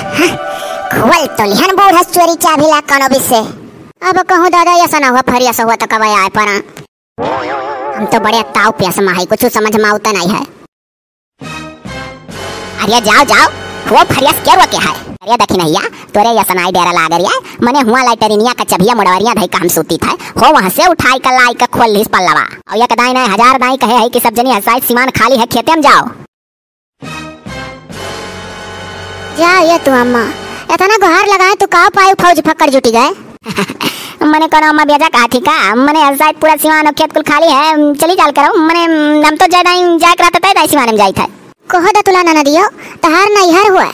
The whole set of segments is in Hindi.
खोल तो लिहन बूढ़ा चोरी चाबी ला कनो भी से। अब कहूँ दादा ऐसा ना हुआ फरिया से हुआ तो कब आए पर हम तो बड़े ताव प्यास में है, कुछ समझ में आता नहीं है। अरे जाओ जाओ वो फरिया क्या रुआ क्या है। अरे देखी नहीं या तोरे या सनाई डेरा लाग रिया मने हुआ लाइटरिनिया का चबिया मुड़वरिया धई काम सूती था हो वहां से उठाई कर लाई का खोल लिस पल्लवा और या कदाई नहीं हजार दाई कहे है कि सब जनी हसाई सीमान खाली है खेते में जाओ जा ये तू अम्मा इतना गुहार लगाए तू का पाए फौज फक्कर जुटी गए। मने कोनो अम्मा बेजा कहा थी का मने हसाई पूरा सीमान और खेत कुल खाली है चली जाल करो मने हम तो ज्यादा जा कर रहता है सीमान में जाई था कहो दा तुला ना दियो तहार नहीं हर हुआ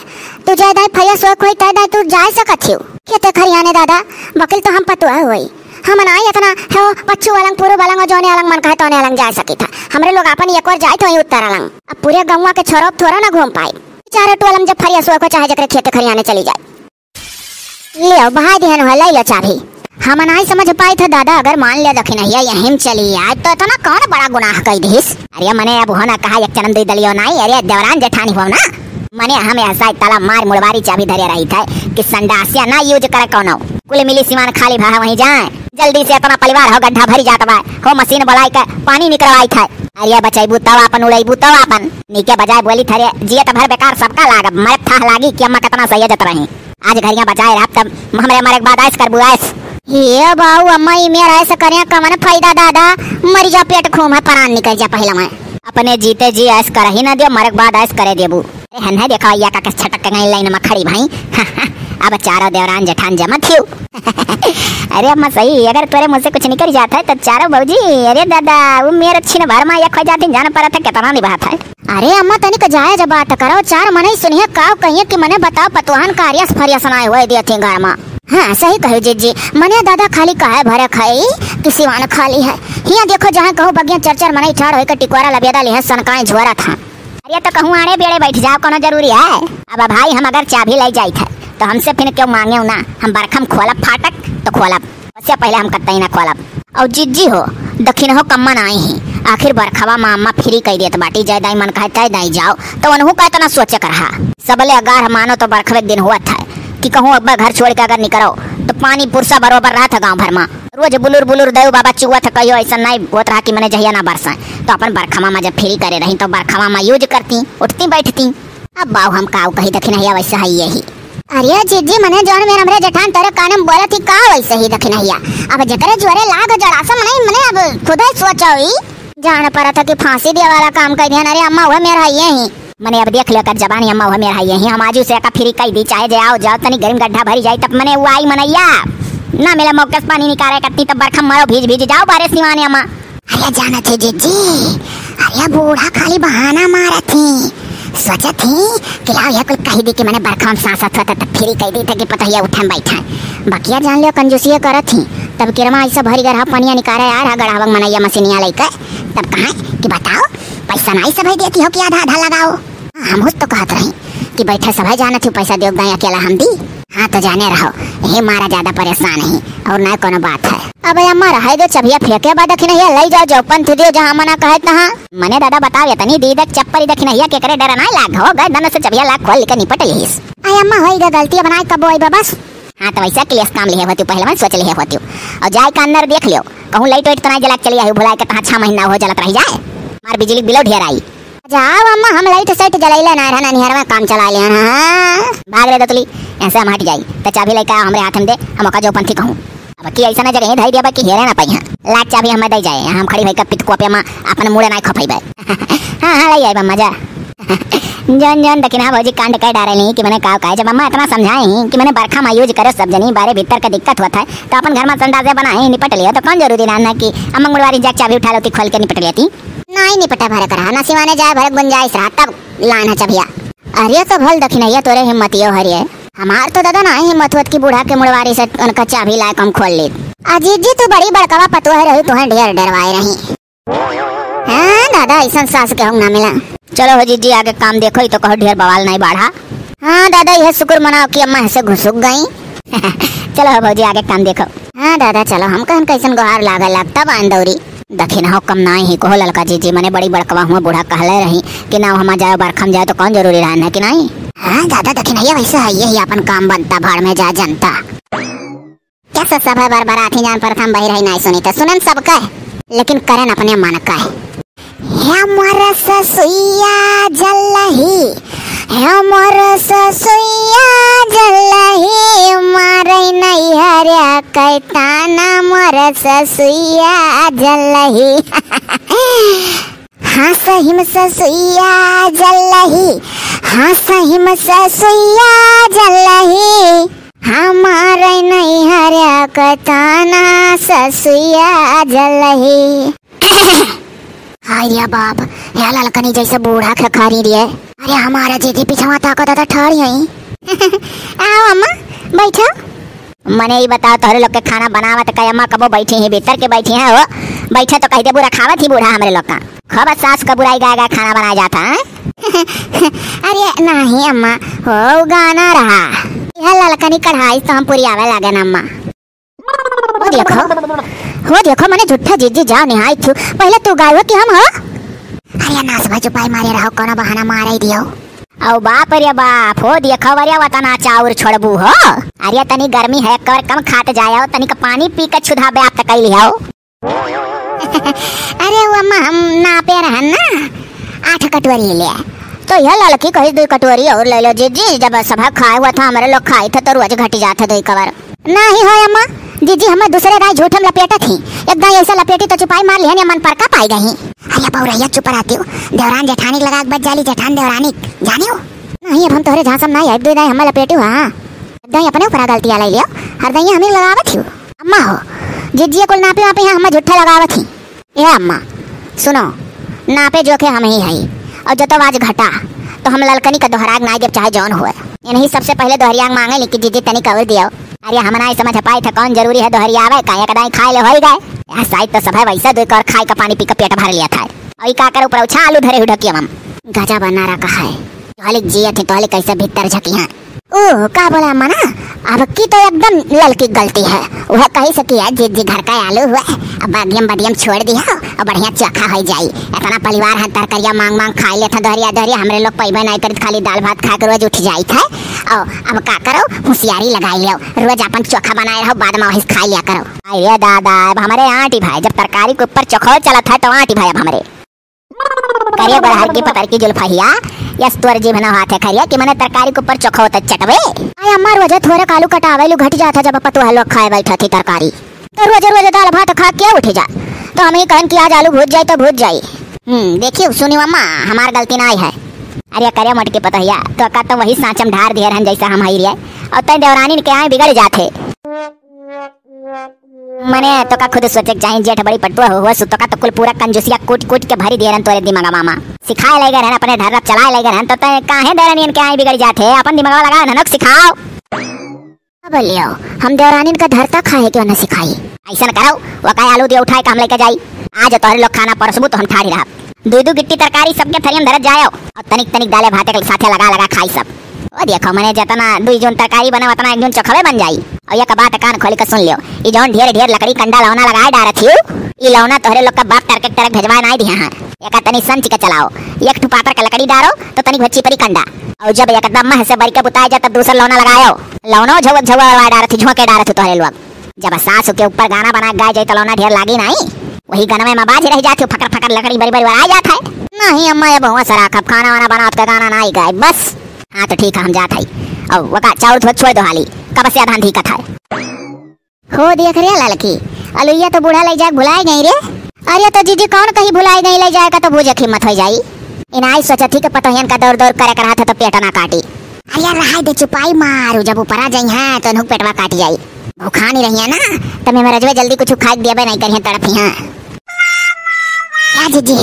तू ज्यादा फैया सो कोई तय तू जा सकत छियो खेते खरियाने दादा बकिल तो हम पतुआ होई हम ना इतना हो पच्चू वालंग पूर्व वालंग और जोने वालंग मन कहे तोने वालंग जा सकी था हमरे लोग अपन एक और जाए तो ही उत्तर वालंग अब पूरे गंवा के छोरों थोड़ा ना घूम पाए चारों टोलम जब फरिया सो को चाहे जकरे खेते खरियाने चली जाए ले भाई देहन हो ले लो चाबी हम नहीं समझ पाए थे दादा अगर मान लिया दखी नहीं यहीं चली आए तो इतना कौन बड़ा गुनाह कर दिस। अरे मने अब होना कहा एक चरण दलियो नहीं अरे देवरान जेठानी हो ना मने हमें ऐसा ताला मार मुड़वारी चाबी धरे रही था कि संडासिया ना यूज करे कोनो कुल मिली सीमान खाली भा वहीं जाए जल्दी से अपना परिवार हो गड्ढा भरी जात बा हो मशीन बुलाई के पानी निकलवाई था। अरे बचाईबू तब अपन उड़ाईबू तब अपन नीके बजाय बोली थरे जियत भर बेकार सबका लाग मरे था लागी कि अम्मा कितना सही जत रही आज घरिया बचाए रह तब हमरे मरे बाद ऐस कर बुआस ये बाऊ अम्मा ये मेरा ऐसा करिया कमन फायदा दादा मरी जा पेट खूम है प्राण निकल जा पहला मैं अपने जीते जी ऐस कर ही ना दियो मरक बाद ऐस करे देबू हन है देखा या का छटक के गई लाइन में खड़ी भाई अब चारों देवरान जेठान जमा थियो। अरे अम्मा सही अगर तोरे मुझसे कुछ निकल जाता है तो चारों बहूजी अरे दादा वो मेरे अच्छी भर में या खो जाती जान पर था कितना नहीं बात है। अरे अम्मा तनिक जाए जब बात करो चार मने सुनिए का कहिए कि मने बताओ पतवान कार्य फरिया सुनाए हुए दिए थे घर में। हाँ सही कहो जी मने दादा खाली काहे भरे खाई किसी वान खाली है हिया देखो जहाँ कहो बगिया चरचर मने ठाड़ होकर टिकोरा लबेदा ले सनकाए झोरा था। अरे तो कहूँ आड़े बेड़े बैठ जाओ कोनो जरूरी है। अब भाई हम अगर चाबी ले जाई थे तो हमसे फिर क्यों मांगे ना हम बरखम खोलब फाटक तो खोलब उससे पहले हम कतई ना खोलब और जिज्जी हो दखिन हो कम्मन आई ही आखिर बरखवा मामा फ्री कह देत बाटी जय दाई मन कहे तय दाई जाओ तो उन्हों का इतना सोचे कर सबले अगार मानो तो बरखवे दिन हुआ था कि कहूँ अब घर छोड़ के अगर निकलो तो पानी पुरसा बरोबर रहा था गाँव भर में रोज बुलुर बुलुर देव बाबा चुआ था कहियो ऐसा नहीं होत रहा कि मैंने जहिया ना बरसा तो अपन बरखमा में जब फ्री करे रही तो बरखमा में यूज करती उठती बैठती। अब बाऊ हम काऊ कही दखी नहीं वैसा है यही। अरे जीजी मने जोन मेरा हमरे जेठान तेरे कानम बोला थी का वैसे ही दखी नहीं अब जकरे जोरे लाग जड़ासा मने मने अब खुद ही सोचोई जान पड़ा था कि फांसी दे वाला काम कर दिया। अरे अम्मा वह मेरा यही मने अब देख लेकर जबानी अम्मा वह मेरा यही हम आजू से का फ्री कह दी चाहे जाओ जाओ तनी गर्म गड्ढा भरी जाए तब मने वो आई मनैया ना मेरा मौके से पानी निकाले करती तब बरखम मारो भीज भीज जाओ बारिश निवाने अम्मा। अरे जाना थे जीजी अरे बूढ़ा खाली बहाना मारा थी सोचा थी कि लाओ यह कुल कही दी कि मैंने बरखा में सांस था तब फ्री कह दी था कि पता ही उठन बैठा बकिया जान लियो कंजूसिया करा थी तब किरमा ऐसा भरी गरहा पनिया निकाले यार गड़ावंग मनैया मशीनिया लेकर तब कहा कि बताओ पैसा नहीं सब देती हो कि आधा आधा लगाओ। हम उस तो कहते रही कि बैठे सब जाना थी पैसा दो गए अकेला हम दी हाँ तो जाने रहो ये मारा ज्यादा परेशान नहीं और न कोनो बात है। अब अम्मा रहे दो चबिया फेंके बाद दखी नहीं ले जाओ जो पंथ दियो जहाँ मना कहे तहाँ मने दादा बताओ तनी दी दक चप्पल दखी नहीं के करे डर ना लाग हो गए धन से चबिया लाग खोल के निपट लिस। आई अम्मा होई ग गलती बनाए कब होई बस हाँ तो वैसा क्लियर काम लिए होती पहले मैं सोच लिए होती और जाए के अंदर देख लियो कहूँ लाइट वाइट तना जला चली आई भुलाए के तहाँ 6 महीना हो जलत रह जाए मार बिजली बिलो ढेर आई जाओ अम्मा हम लाइट साइट जलाइले ना रहना निहर में काम चला ले भाग रे दतली ऐसे हम हट जाई तो चाबी लेके हमरे हाथ में दे हम का जो पंथी कहूँ अब की ऐसा ना जगह धई देबा कि हेरे ना पाई हां लाख चाबी हमें दे जाए हम खड़ी भई के पित कोपे में अपन मुड़े ना खफाइबे हां हां ले आई मजा जन जन दकिना भौजी कांड कह डारेली कि मैंने का जब अम्मा इतना समझाई कि मैंने बरखा में यूज करे सब जनी बारे भीतर का दिक्कत होता है तो अपन घर में संडासे बनाए निपट लिया तो कौन जरूरी ना कि अम्मा मुड़वारी जाके चाबी उठा लेती खोल के निपट लेती नहीं निपटा भरे करा ना सिवाने जाए भरक गुंजाइश रहा तब लाना चबिया। अरे तो भल दखिनैया तोरे हिम्मतियो हरिये हमार तो दादा ना हिम्मत होत की बूढ़ा के मुड़वारी से उनका चाबी लाए कम खोल ली अजीत जी तू बड़ी बड़कावा पतुआ रही तुहे ढेर डरवाए रही हाँ दादा ऐसा सास के हम ना मिला। चलो अजीत जी आगे काम देखो ही तो कहो ढेर बवाल नहीं बढ़ा। हाँ दादा यह शुक्र मनाओ कि अम्मा ऐसे घुसुक गई चलो भौजी आगे काम देखो। हाँ दादा चलो हम कहन कैसन गुहार लागल लगता बांदौरी दखिन हो कम ना ही को ललका जीजी मने बड़ी बड़कवा हुआ बूढ़ा कहले रही कि ना हम जाए बरखम जाए तो कौन जरूरी रहना कि नहीं। हाँ दादा दखिन है वैसे है यही अपन काम बनता भाड़ में जा जनता क्या सब है बराती जान प्रथम बही रही नहीं सुनी तो सुनन सब कह लेकिन करन अपने मन का हमर ससुइया जलही हमर ससुइया जलही मारे नहीं हरिया कैताना मोर ससुइया जलही हाँ सहिम ससुइया जलही हाँ सहिम ससुइया जलही हमारे नहीं हरिया कैताना ससुइया जलही। हाय रे बाप या ललकनी जैसे बूढ़ा खखारी रे। अरे हमारा जीजी पिछवा ताकत था ठहरी आई आओ अम्मा बैठो। मने ही बताओ तोहरे लोग के खाना बनावत कई अम्मा कबो बैठी ही भीतर के बैठी है हो बैठे तो कहते बुरा खावत ही बूढ़ा हमरे लोग का खबर सास का बुराई गा गा खाना बनाया जाता है। अरे नहीं अम्मा हो गाना रहा यह ललकनी कढ़ाई तो हम पूरी आवे लगे ना अम्मा। हो देखो मने झूठा जीजी जाओ निहाई थू पहले तू गायो कि हम हो। अरे नास भाई चुपाई मारे रहो कोनो बहाना मार ही दियो। औ बाप रे बाप हो देखो वरिया वतना चाउर छोड़बू हो। अरे तनी गर्मी है कर कम खाते जायो तनी का पानी पी के छुधा बे आप तक कैली हो। अरे वो अम्मा हम नापे रहन ना 8 कटोरी ले तो यह लड़की कही 2 कटोरी और ले लो जीजी जब सब खाए हुआ था हमारे लोग खाए थे तो रोज घटी जाते 2 कवर नहीं हो अम्मा जीजी हमें दूसरे राय झूठम लपेटा थी एक दाई ऐसा लपेटी तो चुपाई मार लिया मन पर का पाई गई। अरे बहुरैया चुप रहती हो देवरान जेठानी लगा बच जाली जेठान देवरानी जानी हो नहीं अब हम तोहरे झांसम नहीं है 2 दाई हमें लपेटी हुआ हां दाई अपने ऊपर गलती आ लियो हर दाई हमें लगावत थी अम्मा हो जीजी को नापे वापे हम झूठा लगावत थी। ए अम्मा सुनो नापे जो के हम ही है और जो तो आज घटा तो हम ललकनी का दोहराग ना जब चाहे जौन हुए इन्हीं सबसे पहले दोहरियाग मांगे लेकिन जीजी तनी कवर दियो। अरे हम नहीं समझ पाए थे कौन जरूरी है दोहरियावे का एक दाई खाए ले हो गए यार साइड तो सब है वैसा 2 कर खाए का पानी पी का पेट भर लिया था और का कर ऊपर उछा आलू धरे उठकी हम गजा बना रखा है तोहले जिया थे तोहले कैसे भीतर झकी हैं ओ का बोला अम्मा ना अब की तो एकदम ललकी गलती है वह कही सकी है जीजी घर का आलू हुआ अब बदियम छोड़ दिया और बढ़िया चोखा हो जाई इतना परिवार है तरकरिया मांग मांग खाई ले था दोहरिया हमरे लोग पैबे नहीं कर खाली दाल भात खा कर रोज उठ जाई था और अब का करो होशियारी लगाई लियो रोज अपन चोखा बनाए रहो बाद में वही खा लिया करो। अरे दादा अब हमारे आंटी भाई जब तरकारी के ऊपर चोखा चला था तो आंटी भाई अब हमारे करिए गड़हर की पतर की जुल्फहिया यस तोर जीभ ना हाथ है खरिया कि मने तरकारी के ऊपर चोखा होता चटवे आय अम्मा रोज थोड़े कालू कटावे लो घट जाता जब पतुआ लोग खाए बैठा थी तरकारी तो रोज दाल भात खा के उठ जा तो हम ही कहन कि आज आलू भूज जाए तो भूज जाए। देखियो सुनी अम्मा हमार गलती ना है। अरे करे मटके पतहिया तो का तो वही सांचम ढार दिए रहन जैसा हम ही रे और तय देवरानी के आए बिगड़ जाते मने तो का खुद सोचे चाहिए जेठ बड़ी पटुआ हुआ सुतो का तो कुल पूरा कंजूसिया कूट कूट के भरी दे रहन तोरे दिमाग मामा सिखाए लेगे रहन अपने धरप चलाए लेगे रहन तो तय काहे देवरानी के आए बिगड़ जाते अपन दिमाग लगा ननक सिखाओ बोलियो हम देवरानी का धरता खाए क्यों न सिखाई ऐसा करो वो काय आलू दियो उठाए काम लेके जाई आज तोरे लोग खाना परसबू तो हम ठाड़ी रहा 2 गिट्टी तरकारी सबके थरियम धरत जायो और तनिक दाले भाते के साथे लगा खाई सब ओ देखो मने जतना 2 जोन तरकारी बना उतना 1 जोन चोखवे बन जाई और एक बात कान खोल के सुन लियो ई जोन ढेर लकड़ी कंडा लौना लगाए डार थी ई लौना तोहरे लोग का बाप टरक भेजवाए नहीं दिया हां एक तनी संच के चलाओ एक ठु पातर के लकड़ी डारो तो तनी भच्ची परी कंडा और जब एकदम मह से बरी के बुताए जा तब दूसरा लौना लगायो लौनो झवा डार थी झोंके डार थी तोहरे लोग जब सास के ऊपर गाना बना गाय जाए तो लौना ढेर लागी नहीं वही गाना में बाज रह जाती फकर लकड़ी बड़ी आ जाता है नहीं अम्मा ये बहुत सारा कब खाना वाना बना के गाना नहीं गाय बस। हाँ तो ठीक है हम जात है और वका चाउर थोड़ा छोड़ दो हाली कब से आधान ठीक है हो देख रे लड़की अलुइया तो बूढ़ा ले जाए भुलाए गई रे। अरे तो जीजी कौन कहीं भुलाए गई ले जाएगा तो भूजे हिम्मत हो जाई इनाई सोचा थी कि पतोहियन का दौड़ करे रहा था तो पेट ना काटी। अरे रहा दे चुपाई मारू जब ऊपर आ जाई है तो नुक पेटवा काट जाई भूखा नहीं रही है ना तो मैं रजवे जल्दी कुछ खा दिया नहीं करिए तड़पी है जीजी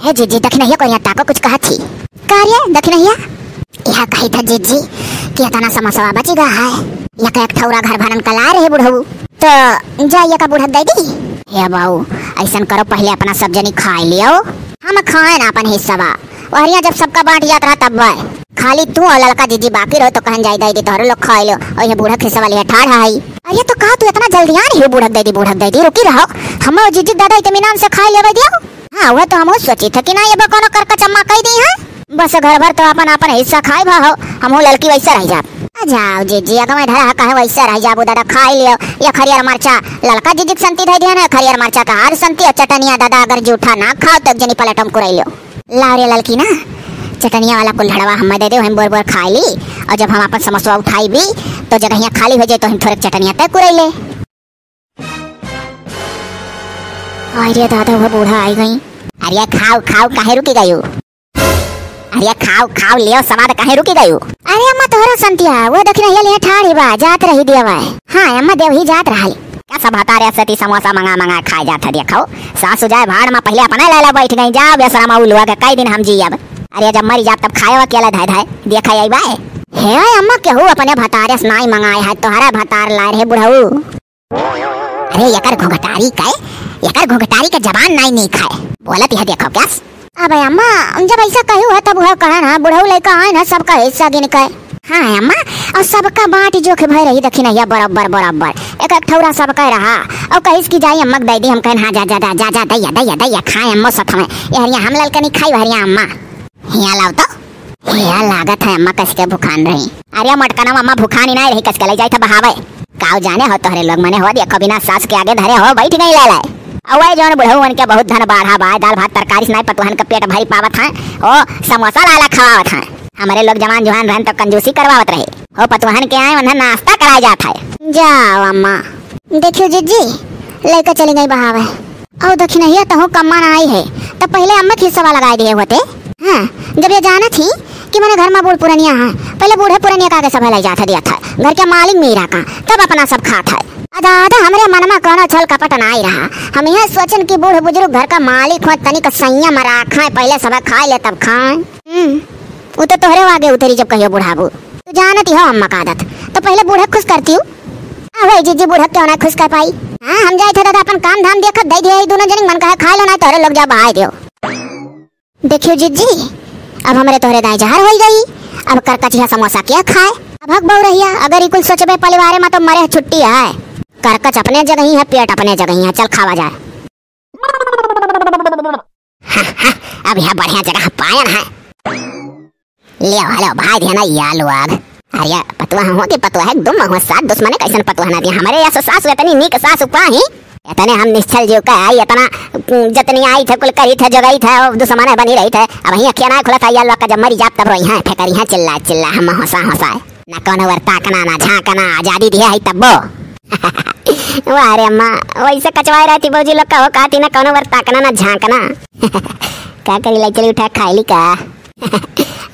है जीजी दख नहीं कोई ताको कुछ कहा थी कार्य दख नहीं यह कही था जीजी कि इतना समस्या बचेगा है यह एक ठौरा घर भरन का ला रहे बुढ़ऊ तो जाइए का बुढ़ा दे दी हे बाऊ ऐसा करो पहले अपना सब जनी खा लियो हम खाए ना अपन हिस्सा वरिया जब सबका बांट जाता रहा तब खाली तू और लड़का जीजी बाकी रहो तो कहन जाई दे तोहरे लोग खा लो और ये बूढ़ा खिस्सा वाली ठाड़ है। अरे तो कहा तू इतना जल्दी आ रही हो? बुढ़क दे दी रुकी रहो, हम जीजी दादा इत्मीनान से खाई लेवे दियो। हाँ वो तो हम सोची थे कि ना ये कोनो कर कचम्मा कह दी है, बस घर भर तो अपन अपन हिस्सा खाई भाओ, हम लड़की वैसे रह जा। जाओ जीजी अगर मैं धरा कहे वैसे रह जाबू दादा खाई लियो। या खरियर मरचा ललका जीजी संती धई दिया ना, खरियर मरचा का हर संती और चटनिया दादा अगर जूठा ना खाओ तो जनी पलटम कुरई लियो। लाओ रे लड़की ना चटनिया वाला कुल्हड़वा हमें दे दे, हम बोर बोर खाई ली और जब हम अपन समोसा उठाई भी तो जगह यहाँ खाली हो जाए तो हम थोड़े चटनिया तय कुरई ले। अरे दादा वो बूढ़ा आई गई। अरे खाओ खाओ काहे रुकी गई? अरे खाओ खाओ लियो स्वाद काहे रुकी गई? अरे अम्मा तोहरा संतिया वो देखना ये लिए ठाड़ी बा जात रही देवा। हां अम्मा देव ही जात रही। क्या सब हता रे सती समोसा मंगा खाए जात देखो। सासू जाए भाड़ में पहले अपने लेला बैठ गई, जा बेसरा माऊ लुआ के कई दिन हम जी अब। अरे जब मरी जात तब खाए अकेला धाय धाय देखा आई बा। हे अम्मा केहू अपने भतारे से नाई मंगाए है, तोहरा भतार लाए रे बुढ़ऊ। अरे यकर घोघटारी का यकर घोघटारी के जबान नहीं खाए बोलत यह देखो क्या। अबे अम्मा जब ऐसा कहू है तब वह कहा ना बुढ़ऊ लड़का आए ना सबका हिस्सा गिन के। हाँ अम्मा और सबका बाँट जो के भय रही देखी नहीं बराबर बराबर एक एक ठौरा सब कह रहा और कहिस की जाई अम्मा दे दी। हम कहन हाँ जा जा जा जा दैया खाए अम्मा सथ में हरिया हम ललका नहीं खाई हरिया अम्मा हिया लाओ तो हिया लागत है अम्मा कस के भूखान रही। अरे मटकना अम्मा भूखानी नहीं रही कस के ले जाए था बहावे काव जाने हो तोहरे लोग मने हो देखो बिना सास के आगे धरे हो बैठ गई ले लाए। अवै जौन बुढ़ऊ के बहुत धन बाढ़ा बा दाल भात तरकारी नहीं पतुहन का पेट भरी पावत है ओ समोसा लाला खवावत है। हमारे लोग जवान जुहान रहन तो कंजूसी करवावत रहे हो पतुहन के आए उन्हें नाश्ता कराया जाता है। जाओ अम्मा देखियो जीजी लेकर चली गई बहावे और दक्षिण नहीं तो कम्मा ना आई है तब पहले अम्मा की सवा लगाए दिए होते। हाँ जब ये जाना थी कि मैंने घर में बूढ़ पुरनिया है पहले बूढ़े पुरनिया का सब ले जाता दिया था घर के मालिक मीरा का तब अपना सब खाता है। दादा हमरे मन में कोनो छल कपट ना ही रहा, हम यह सोचन कि बूढ़ बुजुर्ग घर का मालिक हो तनिक संयम रखा पहले सब खाए ले तब खाए। वो तो तोहरे आगे उतरी जब कहियो बुढ़ाबू तू जानती हो अम्मा का आदत तो पहले बूढ़े खुश करती हूँ। वही जीजी बूढ़ा क्यों ना खुश कर पाई। हाँ हम जाए थे दादा अपन काम धाम देखत दे दिए दोनों जन मन कहे खा लो ना तोहरे लोग जा बहाए दियो। देखियो जीजी अब हमरे तोहरे दाई जहर हो गई अब कर कचिया समोसा क्या खाए अब हक बहु रहिया अगर इकुल सोचबे परिवार में तो मरे छुट्टी है करकच अपने जगह ही है पेट अपने जगह ही है चल खावा जाए। अब यह बढ़िया जगह पायन है ले हेलो भाई ध्यान या लोग। अरे पतुआ हो के पतुआ है दुम हो साथ दुश्मने कैसन पतुआ ना दिया हमारे या सास इतनी नीक सास पाही इतने हम निश्चल जो का इतना जतनी आई थे कुल करी थे जगई थे दुश्मने बनी रही थे अब यही अखिया ना खुला था या लोग का जब मरी जात तब रोई है फेकरी है चिल्ला चिल्ला हम होसा होसा ना कोनो वर्ता कना ना झांकना आजादी दिया है तब वाह रे अम्मा वैसे कचवाई रहती बौजी लोग का हो कहती ना कोनो वर्ता कना ना झांकना क्या करी ले चली उठा खाई ली का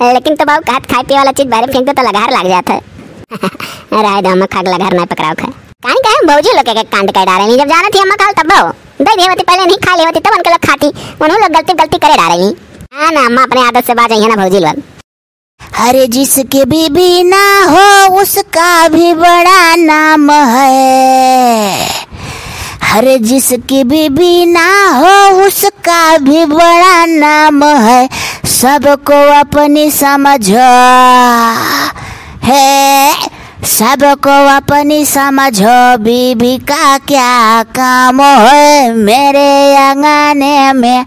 लेकिन तो बहुत कहत खाए पिए वाला चीज बाहर फेंक दो तो लगार लग जाता है। राय दो अम्मा खाग लगार नहीं पकड़ाओ खा काहे काहे बौजी लोग के कांड कर डाले नहीं जब जाना थी अम्मा खाल तब दे दे होती पहले नहीं खा ली होती तब उनके लोग खाती उन्होंने लोग गलती करे डाले नहीं। हाँ ना अम्मा अपने आदत से बाज है ना भौजी लोग। हरे जिसके बीबी ना हो उसका भी बड़ा नाम है हरे जिसकी बीबी ना हो उसका भी बड़ा नाम है सबको अपनी समझो है सबको अपनी समझो बीबी का क्या काम है मेरे अंगने में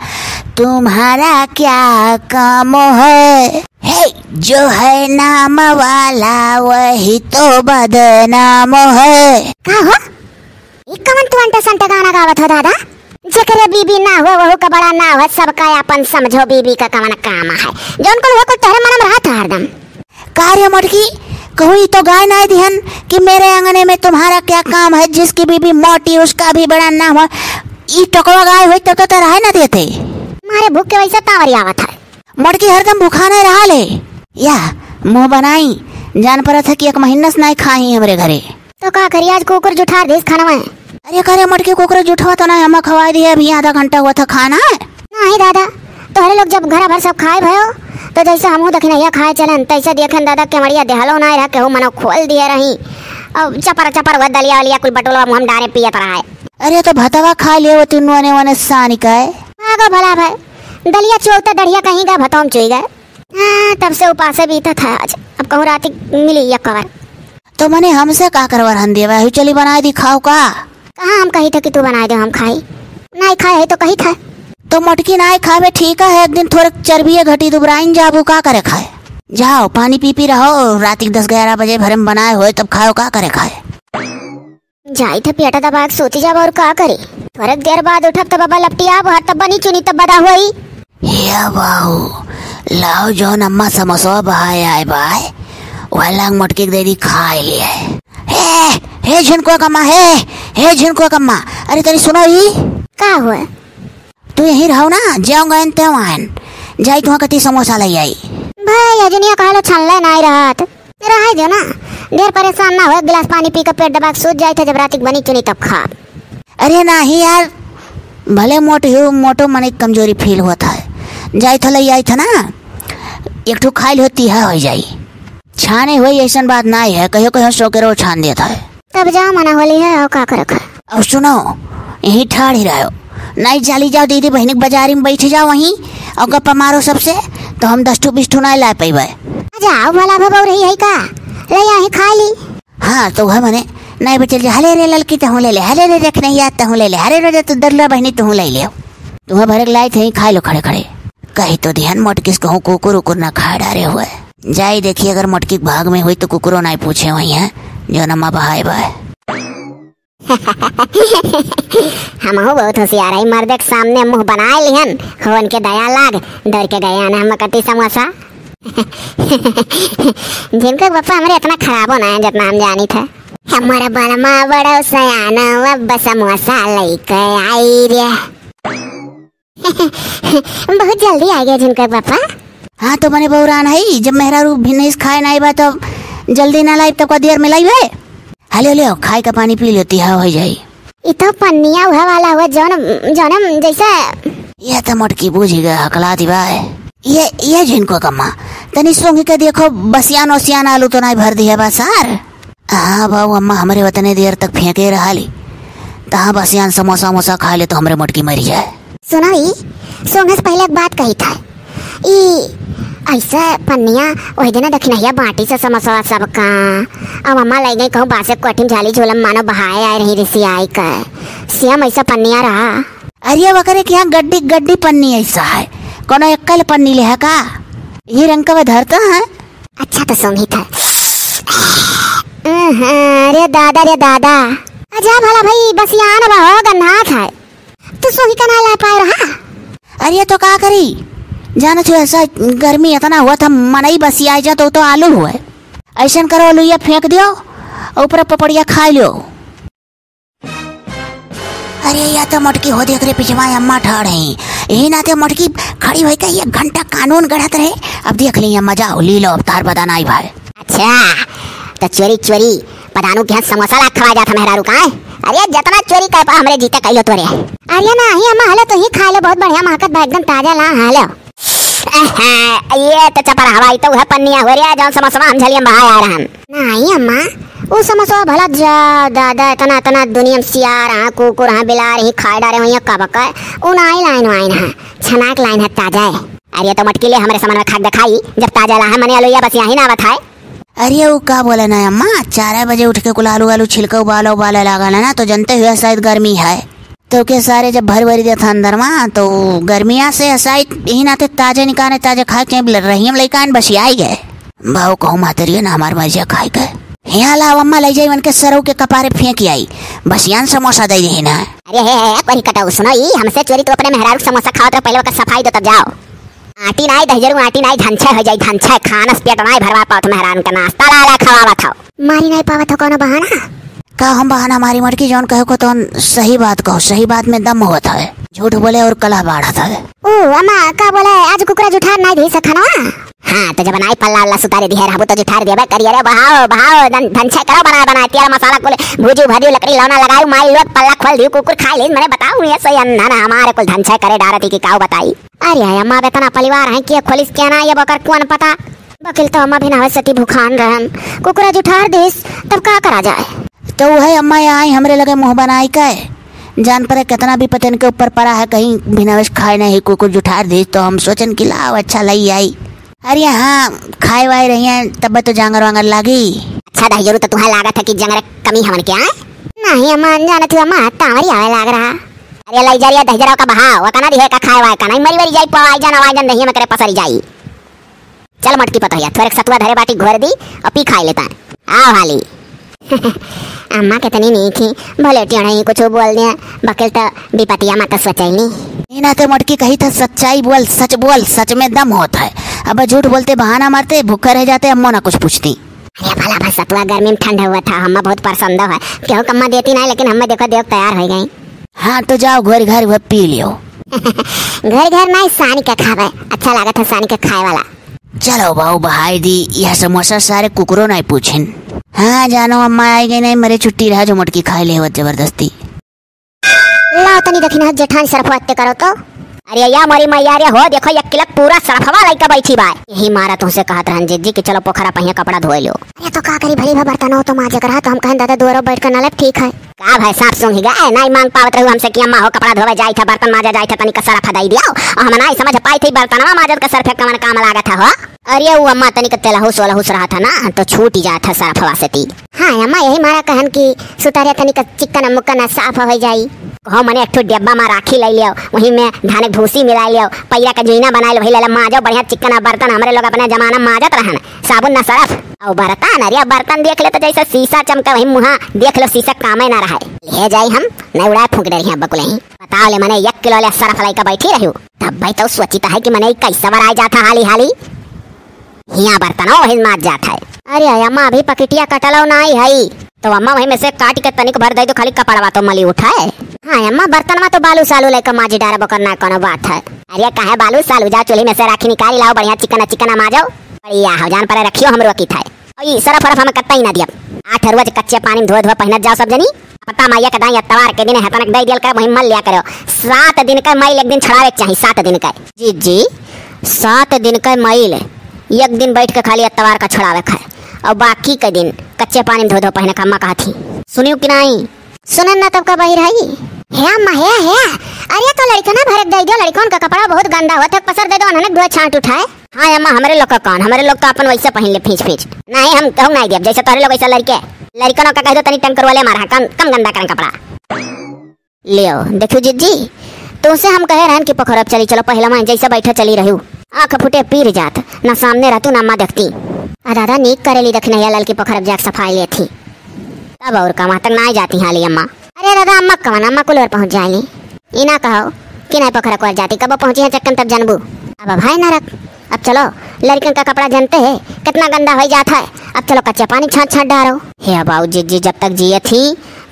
तुम्हारा क्या काम है जो है नाम वाला वही तो बदनाम है। का हो कवन तू अंटा संटा गाना गावत हो दादा जेकरे बीबी ना हो वहू का बड़ा ना हो सबका अपन समझो बीबी का कवन काम है जौन को को तोहरे मन में रहत हरदम कार्य मटकी कहूँ तो गाय ना ध्यान कि मेरे आंगने में तुम्हारा क्या काम है जिसकी बीबी मोटी उसका भी बड़ा नाम है ई टकवा गाय हुई तब तो रह ना देते मारे भूख के वैसे तावरी आवत है मटकी हरदम भूखा नहीं रहा ले या मुंह बनाई जान पर था कि एक महीना से नहीं खाई हमरे घरे तो का करी आज कुकर जुठार देश खाना है। अरे करे मटकी कुकर जुठवा तो ना हम खवा दिए अभी आधा घंटा हुआ था खाना है नहीं दादा तोहरे लोग जब घर भर सब खाए भयो तो जैसे हमहू दखिनैया खाए चलन तैसे देखन दादा केवड़िया देहलो ना रहा केहू मनो खोल दिए रही अब चपर वो दलिया वलिया कुल बटोलवा मुंह डारे पियत रहा है। अरे तो भतवा खा लिए वो तीनों ने सानी का है आगो भला भाई दलिया चोता दढ़िया कहीं का भतोम चुई गए। हाँ तब से उपास बीता था आज अब कहूँ रात मिली या कवर तो मने हमसे का करवर हन देवा है, चली बना दी खाओ का। कहाँ हम कही थे कि तू बना दे हम खाई, नहीं खाए है तो कही था। तो मोटकी ना खावे ठीक है, एक दिन थोड़ा चर्बी घटी दुबराइन जाबू का करे खाए। जाओ पानी पी रहो, रात 10-11 बजे भरे में बनाए हो तब खाओ का करे खाए। जाई थे पेटा दबा के सोती जाब और का करे। थोड़ा देर बाद उठब तब बाबा लपटी आब हर तब बनी चुनी तब बदा हुई। या बाहू लाओ जो नम्मा समोसा बहाए आए बाय वह लांग मोटकी दे दी खाए लिए। हे झिनको कम्मा, हे झिनको कम्मा, अरे तेरी सुनो ही का हुआ। तू यहीं रहो ना, जाऊंगा इन तेवान जाई तुहा कति समोसा ले आई। भाई अजनिया कहलो छनले नहीं रहत, रह दो ना, देर परेशान ना हो, गिलास पानी पी कर पेट दबा के सोच जाए थे जब रात बनी चुनी तब खा। अरे नहीं यार, भले मोटो मन कमजोरी फील होता है, जाई था ले आई था ना, एक ठो खाइल होती है हो जाई, छाने हुई ऐसा बात नहीं है, कहो कहो शोकेरो छान देता है। तब जाओ मना होली है और का करे। अब सुनो यहीं ठाड़ ही रहो, नहीं चली जाओ दीदी बहनी बाजारी में बैठ जाओ वहीं और गप्पा मारो सबसे, तो हम 10-20 नहीं ला पाइबे। जाओ भला भबौ रही है का, ले आई खा ली। हाँ तो वह मने नहीं बचल जा, हले रे ललकी तो ले ले, हले रे देख नहीं आता हूँ ले ले, हरे रे तो दरला बहनी तो ले ले, तुम्हें भरे लाए थे खा लो खड़े खड़े। कही तो ध्यान मोटकिस कहूँ कुकुर उकुर ना खा डारे हुए जाई, देखिए अगर मोटकी भाग में हुई तो कुकुरो नहीं पूछे वही है जो नम्मा बहाए बाय। हम हो बहुत होशियार है, मर्द के सामने मुंह बनाए लिहन हो, उनके दया लाग डर के गए ना हम कटी समोसा। जिनका पापा हमारे इतना खराब होना है जितना हम जानी था। हमारा बलमा बड़ा सयाना अब समोसा लेके आई रे। बहुत जल्दी आ गया जिनका पापा। हाँ तो मने बहुरान है, जब मेहरा रूप भी खाए नहीं बा तो जल्दी ना लाई तब का देर में लाई वे। हले ले खाए का पानी पी लेती है हो जाई। इतो पन्निया हुआ वाला हुआ जनम जैसा। ये तो मोटकी बूझी गया हकला दी बाय। ये जिनको कम्मा तनी सोंगी के देखो बसियान ओसियान आलू तो नहीं भर दिया बा सार। हाँ बाबू अम्मा हमारे वतने देर तक फेंके रहा ली, तहाँ बसियान समोसा मोसा खा ले तो हमारे मोटकी मरी जाए। सुनो ई सोंगे से पहले एक बात कही था, ई ऐसा पन्निया वही दिन दखिनहिया बाटी से समोसा सबका अब अम्मा ले गई कहूँ बासे कोठिन झाली झोलम मानो बहाए आए रही ऋषि आई का सियम ऐसा पन्निया रहा। अरे वकरे के यहाँ गड्डी गड्डी पन्नी ऐसा है, कोनो एकल पन्नी ले है का ये रंग का धरता है। अच्छा तो सोंगी था। रे दादा अच्छा भला भाई बस यहाँ ना बहो गन्नाथ है, तू सोंगी का ना ला पाए रहा। अरे तो का करी जाना छो, ऐसा गर्मी इतना हुआ था मन ही बसी आ जा तो आलू हुआ ऐसा करो, आलू फेंक दियो ऊपर पपड़िया खा लो। अरे या तो मोटकी हो देख रे पिछवा अम्मा ठाड़ है, यही नाते मोटकी खड़ी हुई का 1 घंटा कानून गढ़त रहे। अब देख ली मजा हो ली लो अवतार बदाना आई भाई। अच्छा तो चोरी पदानू के हाथ समोसा ला खवा जाता मेहरारू का। अरे जितना चोरी कर पा हमरे जीते कहियो तोरे। अरे ना ही अम्मा हलो तो ही खा लो, बहुत बढ़िया महकत बा एकदम ताजा ला हालो। ये तो चपर हवाई तो है पन्निया हो रहा जौन समोसा हम झलियम बहाए आ रहन। नहीं अम्मा वो समोसा भला जा दादा इतना दुनिया में सियार हां कुकुर हां बिलार ही खाए डारे वही का बका उनाई लाइन है छनाक लाइन है ताजा है। अरे तो मटकी ले हमरे सामान में खाक दिखाई जब ताजा ला है मने आलू या बस यही ना बताए। अरे वो का बोले ना अम्मा 4 बजे उठ के कुल आलू छिलका उबाले लगा ना तो जनते हुए शायद गर्मी है तो के सारे जब भर देता अंदर में तो गर्मिया से शायद यही नाते ताजे निकाले ताजे खाए चाहिए रही हम लइकान बस आई गए भाव कहूँ मातरियो ना हमारे मजा खाए गए यहाँ लाओ अम्मा ले जाई उनके सरऊ के कपारे फेंक आई बसियान समोसा दे दी ना। अरे कोई कटाऊ सुनो ई हमसे चोरी तो अपने मेहरारू समोसा खाओ तो पहले वक्त सफाई दो तब जाओ। आटी नाई दहजरू आटी नाई धनछे हो जाई धनछे खानस पेट नाई भरवा पाओ तो मेहरान का नाश्ता ला खवावा था मारी नहीं पावा था कोनो बहाना का हम बहाना मारी मटकी जौन कहे को तो सही बात कहो, सही बात में दम होता है, झूठ बोले और कला बाढ़ता है। ओ अम्मा का बोले आज कुकरा जुठार नहीं दे सकना। हाँ तो जब नाई पल्ला अल्लाह सुतारे दिहे रहबो तो जुठार देबे करिए रे बहाओ धनछे करो बना तेरा मसाला कोले भूजी भरी लकड़ी लौना लगाई माई लोग पल्ला खोल दियो कुकुर खाई ले मैंने बताऊं ये सही अन्ना ना हमारे कुल धनछे करे डारती की काऊ बताई। अरे अम्मा बेतना परिवार है के खोलिस के ना ये बकर कौन पता बकिल तो अम्मा भी ना सती भूखान रहन कुकरा जुठार देस तब का करा जाए। तो वह अम्मा आई हमरे लगे मुँह बनाई के जान पर कितना भी पतन के ऊपर पड़ा है कहीं बिनावश खाए नहीं कुकुर जुठार दे तो हम सोचन कि लाओ अच्छा लई आई। अरे हाँ खाए वाए रही हैं तब तो जांगर वांगर लागी। देखा दही जरूर तो तुम्हें लागत है कि जंगरे कमी हमन के आए नहीं अम्मा अनजान थी अम्मा तावरी आवे लाग रहा। अरे लाई जरिया दही जरा का बहाव कना दिहे का खाए वाय का नहीं मरी मरी जाई पवाई जान आवाज जान दही में करे पसरी जाई। चल मटकी पतोया थोड़े सतुआ धरे बाटी घोर दी और पी खाई लेता आओ हाली। अम्मा कितनी नहीं थी भले टेढ़ा ही कुछ बोल दिया बकेल तो विपतिया माता सोचैनी इना ते मटकी कही था सच्चाई बोल सच में दम होता है। अब झूठ बोलते बहाना मारते भूखे रह जाते अम्मा ना कुछ पूछती। अरे भला भला सतुआ गर्मी में ठंडा हुआ था हम्मा बहुत पसंद है क्यों कम्मा देती नहीं लेकिन हमें देखो देव तैयार हो गई। हाँ तो जाओ घर वो पी लियो। घर नहीं सानी का खावे अच्छा लगा था सानी का खाए वाला। चलो बाऊ बहाई दी यह समोसा सारे कुकरों नहीं पूछिन। हाँ जानो अम्मा आई गई नहीं मेरे छुट्टी रहा जो मटकी खाई ले जबरदस्ती। लाओ तनी देखी जेठानी सरफ करो तो। अरे या मरी मैया रे हो देखो 1 किलो पूरा सरफवा लइका बैठी बा यही मारा तुमसे कहत रहन जी कि चलो पोखरा पहिया कपड़ा धोए लो। अरे तो का करी भली बर्तन हो तो माजे करा तो हम कहन दादा दोरो बैठ कर नले ठीक है का भाई साफ सुन ही गए नहीं मांग पावत रहू हमसे कि अम्मा हो कपड़ा धोवे जाई था बर्तन माजा जाई था तनी का सरफ दई दियो हम नहीं समझ पाई थी बर्तनवा माजत का सरफ कमन काम लागत हो। अरे वो अम्मा तनी का तेलहुस वालहुस रहा था ना तो छूट जात था सरफवा से ती। हां अम्मा यही मारा कहन कि सुतारे तनी का चिकन मुक्कन साफ हो जाई हो मने एक ठो डिब्बा में राखी ले लियो वही में धान भूसी मिला लियो पैरा का जीना बना लो वही ले माजो बढ़िया चिकन बर्तन हमरे लोग अपने जमाना माजत रहन साबुन ना सरफ और बर्तन अरे बर्तन देख ले तो जैसे शीशा चमका वही मुहा देख लो शीशा कामे ना रहा ले जाई हम नहीं उड़ा फूंक दे रही हैं बकुले ही बताओ ले मने 1 किलो ले सरफ लाई का बैठी रही तब भाई तो सोचता है कि मने कैसा बर आ जाता हाली हाली हिया बर्तन हो हिल माज जाता है। अरे अम्मा अभी पकिटिया कटलो नहीं है तो अम्मा वही में से काट के तनिक भर दे तो खाली कपड़वा तो मली उठाए। हाँ अम्मा बर्तन में तो बालू सालू लेकर माजी डारे बकर ना कोनो बात है। अरे काहे बालू सालू जा चूल्ही में से राखी निकाली लाओ बढ़िया चिकन माजो बढ़िया हो जान पर रखियो हमरो की थाए ओई सरफ हम कत्ता ही ना दिया 8 रोज कच्चे पानी में धो पहनत जाओ सब जनी पता मैया के दाई तवार के दिन हतनक दई दियल कर वही मल लिया करो 7 दिन का मैल एक दिन छड़ावे चाहिए 7 दिन का जी 7 दिन का मैल एक दिन बैठ के खाली अतवार का छड़ावे खाए और बाकी के दिन कच्चे पानी में धो पहने का अम्मा कहा थी सुनियो कि नहीं सुनन ना तब का बही रही है अम्मा है अरे तो लड़का ना भरत दे दो लड़कों का कपड़ा बहुत गंदा होता है पसर दे दो अनहने धोए छांट उठाए। हाँ अम्मा हमारे लोग का कौन हमारे लोग तो अपन वैसे पहन ले फींच नहीं हम कहूँ नहीं दिया जैसे तोरे लोग ऐसा लड़कों का कह दो तनी टंकर वाले मारा कम गंदा करें कपड़ा लियो देखो जी तुमसे हम कहे रहन कि पोखरब चली चलो पहले मैं जैसे बैठे चली रहू आँख फुटे पीर जात ना सामने रहतू ना अम्मा देखती दादा नीक करेली देखने या ललकी पोखरब जाके सफाई ले थी तब और कमा तक ना जाती हाली अम्मा। अरे दादा अम्मा कवन अम्मा कुलर पहुंच जाएगी इना कहो कि नहीं पोखरा को जाती कब पहुंची है चक्कन तब जनबू अब भाई ना रख अब चलो लड़कियों का कपड़ा जानते है कितना गंदा हो जाता है अब चलो कच्चे पानी छाट डालो हे बाबू जी जब तक जिए थी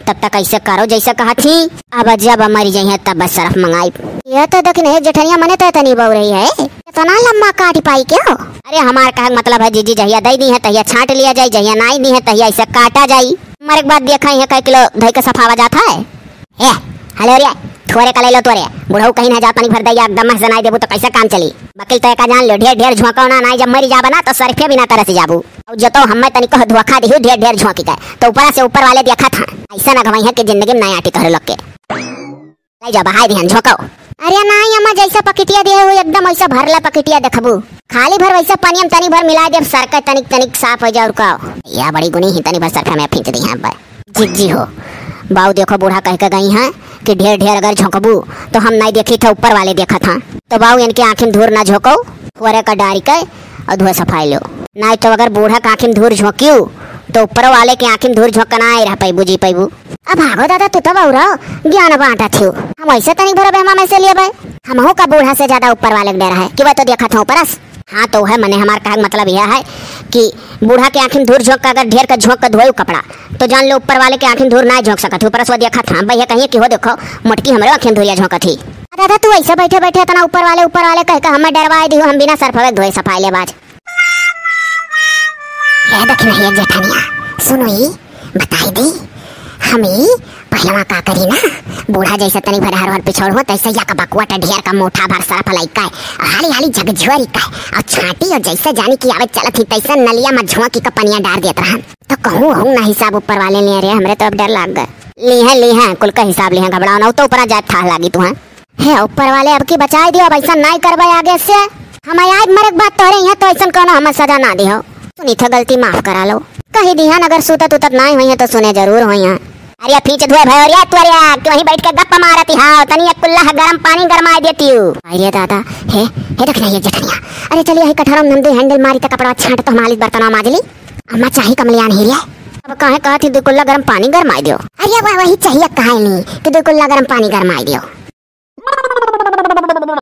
तब तक ऐसे करो जैसे कहा थी अब जब मरी जाई है तब बस सरफ मंगाई ये तो देखने जेठनिया मने तो तनी बहु रही है इतना लम्बा काट पाई क्यों। अरे हमारे कहा मतलब है जीजी जहिया दई दी है तहिया छाट लिया जाए जहिया नाई दी है तहिया ऐसे काटा जाई मरे के बाद देखा है कई किलो दही का सफावा जाता है हेलो रे थोड़े का ले लो तोरे बुढ़ऊ कहीं ना जा पानी भर दैया एकदम से नहीं देबू तो कैसे काम चली वकील तो का जान लो ढेर झोंकौना नहीं जब मरी जाबा ना तो सरफे भी ना तरह से जाबू और जो तो हमें तनिक धोखा दी ढेर झोंकी के तो ऊपर से ऊपर वाले देखा था ऐसा ना घवाई है कि जिंदगी में नहीं आती तोरे लोग के ले जा बहाई ध्यान झोंको। अरे नहीं अम्मा जैसा पकिटिया दे हो एकदम ऐसा भरला पकिटिया देखबू खाली भर वैसा पानी में तनी भर मिला दे सरका तनिक साफ हो जाओ का या बड़ी गुनी ही तनी भर सरफे में फींच दी है जी हो बाऊ देखो बूढ़ा कह के गई है कि ढेर अगर झोंकबू तो हम नहीं देखी थे ऊपर वाले देखा था तो बाऊ इनके आँखिन धूर ना झोंको फुरे का डारी के और धुए सफाई लो नहीं तो अगर बूढ़ा के आँखिन धूर झोंकियो तो ऊपर वाले के आँखिन धूर झोंकना आई रह पैबू जी पैबू। अब भागो दादा तू तो बहु ज्ञान बांटा थी हम ऐसे तनिक भर बेमा में से लिए भाई हम का बूढ़ा से ज्यादा ऊपर वाले दे रहा है कि वह तो देखा था ऊपर। हाँ तो है मने हमारा कहा मतलब यह है कि बूढ़ा के आँखिन धूर झोंक अगर ढेर का झोंक धोए कपड़ा तो जान लो ऊपर वाले के आँखिन धूर ना झोंक सकत ऊपर से देखा था भैया कहिए कि हो देखो मोटकी हमारे आँखिन धुरिया झोंक थी। दादा तू ऐसे बैठे इतना ऊपर वाले कह के हमें डरवाए दी हम बिना सरफवे धोए सफाई ले बाज। देखना है जेठानिया सुनो ही बताई दी हमें पहलवा का करी ना बूढ़ा जैसे तनी भर हर पिछोड़ हो तैसे या का बकुआ ढेर का मोटा भर सरफ लइका हाली झकझोरी का और छाटी और जैसे जानी की आवे चलत ही तैसे नलिया में झोंकी का पनिया डाल देत रहन तो कहूँ हूँ ना हिसाब ऊपर वाले ले रे हमरे तो अब डर लाग गए ली है कुल का हिसाब ली है घबराओ ना तो ऊपर जात था लागी तू है ऊपर वाले अब की बचाई दियो अब ऐसा नहीं करबे आगे से हम आज मरे बात तोरे यहाँ तो ऐसा कोनो हमें सजा ना दियो सुनी था गलती माफ करा लो ही दिहन, अगर सुतत उतत नहीं हुई है तो सुने जरूर हुई है। अरे पीछे धुए भैया तू, अरे तू वहीं बैठ के गप्पा मारती हां, तनी एक कुल्ला गरम पानी गरमाई देती हूं। अरे दादा हे देख नहीं जठनिया, अरे चलिए ही कठरम नंदे हैंडल मारी त कपड़ा छांट तो हमारी बर्तन माजली। अम्मा चाही कमलियान ही रे, अब काहे कहती दो कुल्ला गरम पानी गरमाई दियो। अरे वही चाहिए काहे नहीं कि दो कुल्ला गरम पानी गरमाई दियो।